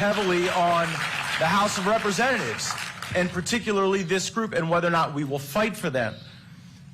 heavily on the House of Representatives, and particularly this group, and whether or not we will fight for them.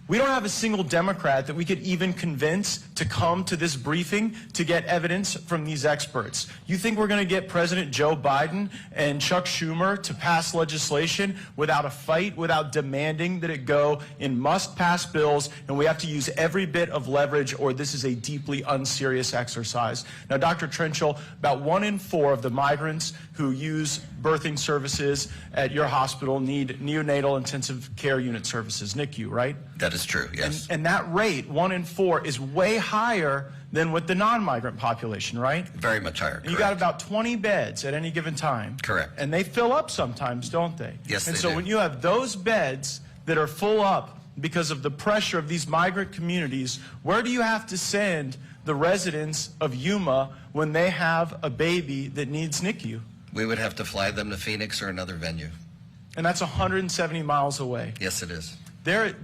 We don't have a single Democrat that we could even convince to come to this briefing to get evidence from these experts. You think we're going to get President Joe Biden and Chuck Schumer to pass legislation without a fight, without demanding that it go in must-pass bills, and we have to use every bit of leverage, or this is a deeply unserious exercise? Now, Dr. Trenchel, about 1 in 4 of the migrants who use birthing services at your hospital need neonatal intensive care unit services, NICU, right? That is true, yes. And that rate, 1 in 4, is way higher than with the non-migrant population, right? Very much higher, You got about 20 beds at any given time. Correct. And they fill up sometimes, don't they? Yes, they do. And so when you have those beds that are full up because of the pressure of these migrant communities, where do you have to send the residents of Yuma when they have a baby that needs NICU? We would have to fly them to Phoenix or another venue. And that's 170 miles away. Yes, it is. There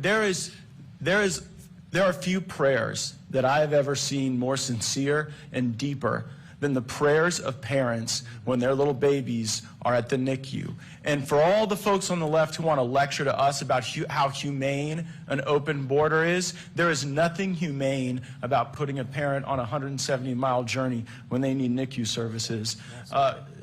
are few prayers that I have ever seen more sincere and deeper than the prayers of parents when their little babies are at the NICU. And for all the folks on the left who want to lecture to us about how humane an open border is, there is nothing humane about putting a parent on a 170-mile journey when they need NICU services.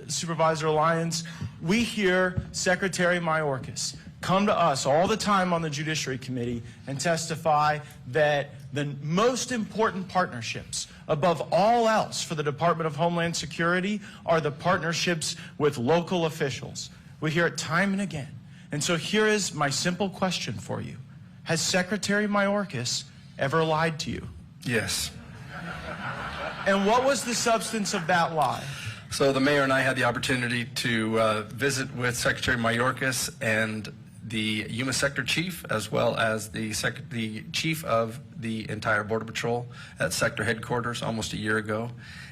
Supervisor Lyons, we hear Secretary Mayorkas come to us all the time on the Judiciary Committee and testify that the most important partnerships above all else for the Department of Homeland Security are the partnerships with local officials. We hear it time and again. And so here is my simple question for you. Has Secretary Mayorkas ever lied to you? Yes. And what was the substance of that lie? So the mayor and I had the opportunity to visit with Secretary Mayorkas and the Yuma Sector Chief, as well as the Chief of the entire Border Patrol at Sector Headquarters almost a year ago.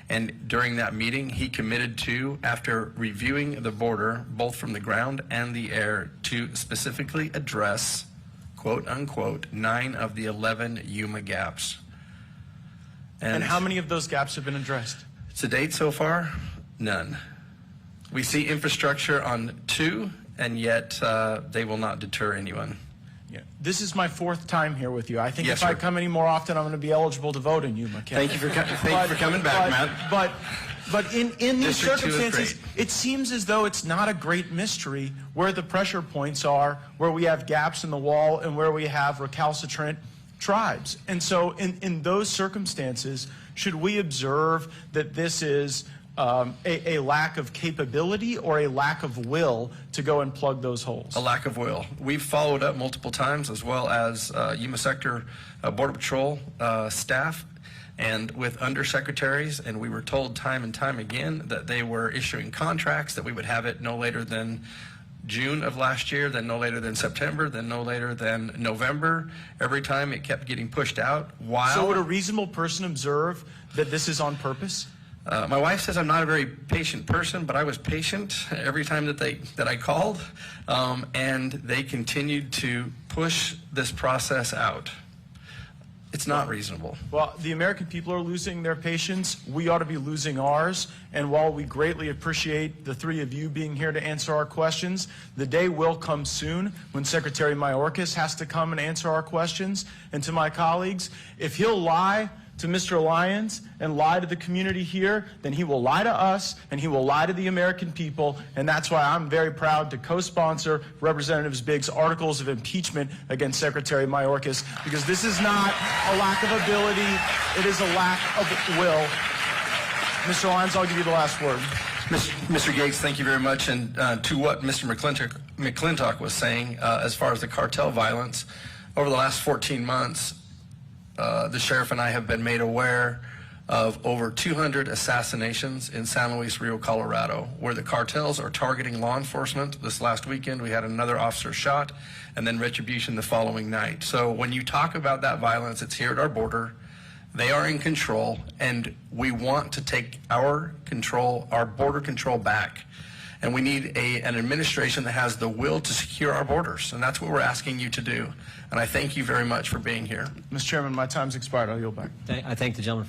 And during that meeting, he committed to, after reviewing the border, both from the ground and the air, to specifically address, quote unquote, 9 of the 11 Yuma gaps. And how many of those gaps have been addressed? To date so far, none. We see infrastructure on 2, and yet they will not deter anyone. Yeah. This is my 4th time here with you. I think Yes, if I sir. come any more often, I'm going to be eligible to vote in Yuma County. Thank you for coming back, Matt. But in these District 2 is circumstances, great. it seems as though it's not a great mystery where the pressure points are, where we have gaps in the wall, and where we have recalcitrant tribes. And so in those circumstances, should we observe that this is a lack of capability or a lack of will to go and plug those holes? A lack of will. We've followed up multiple times, as well as Yuma Sector Border Patrol staff and with undersecretaries, and we were told time and time again that they were issuing contracts, that we would have it no later than June of last year, then no later than September, then no later than November. Every time it kept getting pushed out. So would a reasonable person observe that this is on purpose? My wife says I'm not a very patient person, but I was patient every time that I called, and they continued to push this process out. It's not reasonable. Well, the American people are losing their patience. We ought to be losing ours. And while we greatly appreciate the 3 of you being here to answer our questions, the day will come soon when Secretary Mayorkas has to come and answer our questions. And to my colleagues, if he'll lie to Mr. Lyons and lie to the community here, then he will lie to us and he will lie to the American people. And that's why I'm very proud to co-sponsor Representative Biggs' articles of impeachment against Secretary Mayorkas, because this is not a lack of ability, it is a lack of will. Mr. Lyons, I'll give you the last word. Mr. Gaetz, thank you very much. And to what Mr. McClintock was saying, as far as the cartel violence, over the last 14 months, the sheriff and I have been made aware of over 200 assassinations in San Luis Rio, Colorado, where the cartels are targeting law enforcement. This last weekend, we had another officer shot, and then retribution the following night. So when you talk about that violence, it's here at our border. They are in control, and we want to take our control, our border control back. And we need an administration that has the will to secure our borders, and that's what we're asking you to do. And I thank you very much for being here. Mr. Chairman, my time's expired. I'll yield back. I thank the gentleman.